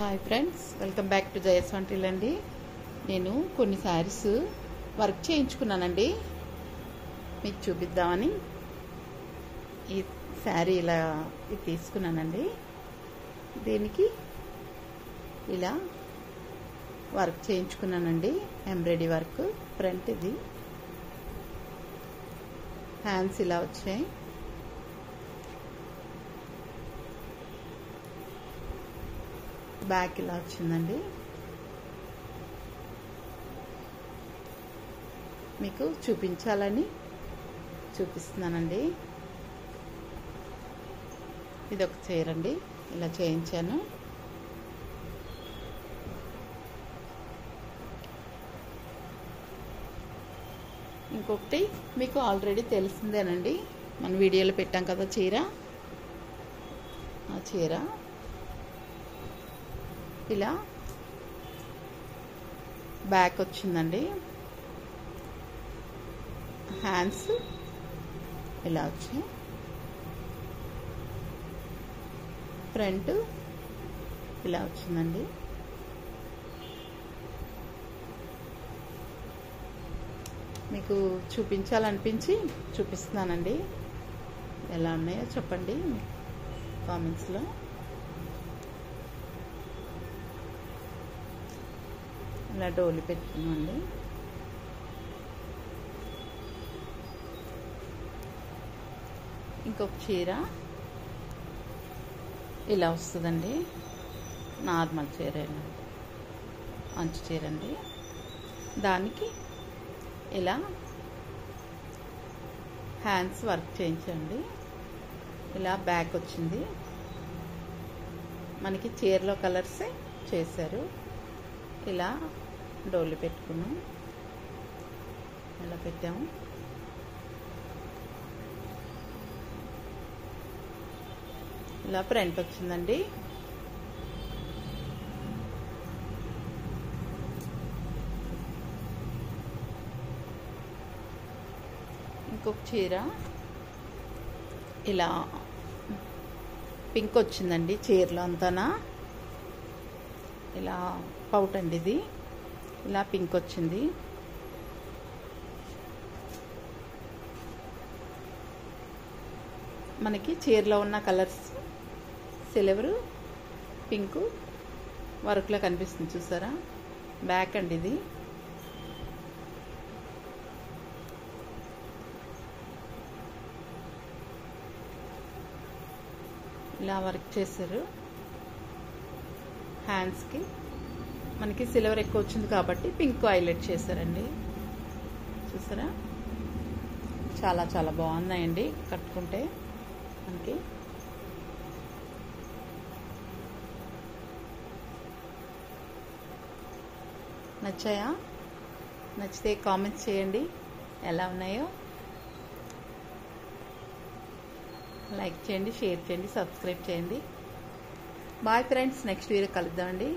Hi friends, welcome back to జయస్ వంటిల్ అండి. నేను కొన్ని శారీస్ వర్క్ చేయించుకున్నానండి, మీకు చూపిద్దామని ఈ శారీ ఇలా తీసుకున్నానండి. దీనికి ఇలా వర్క్ చేయించుకున్నానండి, ఎంబ్రాయిడరీ వర్క్. ఫ్రంట్ ఇది, హ్యాండ్స్ ఇలా వచ్చాయి. బ్యాక్ ఇలా వచ్చిందండి. మీకు చూపించాలని చూపిస్తున్నానండి. ఇది ఒక చీర అండి, ఇలా చేయించాను. ఇంకొకటి మీకు ఆల్రెడీ తెలిసిందేనండి, మన వీడియోలో పెట్టాం కదా చీర. ఆ చీర ఇలా బ్యాక్ వచ్చిందండి, హ్యాండ్స్ ఇలా వచ్చాయి, ఫ్రంట్ ఇలా వచ్చిందండి. మీకు చూపించాలనిపించి చూపిస్తున్నానండి. ఎలా ఉన్నాయో చెప్పండి కామెంట్స్లో. ఇలా డోలి పెట్టుకున్నాండి. ఇంకొక చీర ఇలా వస్తుందండి, నార్మల్ చీర, మంచి చీర అండి. దానికి ఇలా హ్యాండ్స్ వర్క్ చేయించండి. ఇలా బ్యాక్ వచ్చింది, మనకి చీరలో కలర్సే చేశారు. ఇలా డోలు పెట్టుకున్నాం, ఇలా పెట్టాము. ఇలా ఫ్రంట్ వచ్చిందండి. ఇంకొక చీర ఇలా పింక్ వచ్చిందండి, చీరలో అంతానా ఇలా పౌట్ అండి. ఇది ఇలా పింక్ వచ్చింది. మనకి చీరలో ఉన్న కలర్స్ సిల్వర్, పింక్ వర్క్లో కనిపిస్తుంది, చూసారా? బ్యాక్ అండి ఇది. ఇలా వర్క్ చేశారు. హ్యాండ్స్కి మనకి సిల్వర్ ఎక్కువ వచ్చింది కాబట్టి పింక్ హైలైట్ చేశారండి, చూసారా? చాలా చాలా బాగున్నాయండి కట్టుకుంటే. మనకి నచ్చాయా? నచ్చితే కామెంట్స్ చేయండి ఎలా ఉన్నాయో. లైక్ చేయండి, షేర్ చేయండి, సబ్స్క్రైబ్ చేయండి. బాయ్ ఫ్రెండ్స్, నెక్స్ట్ వీడియో కలుద్దామండి.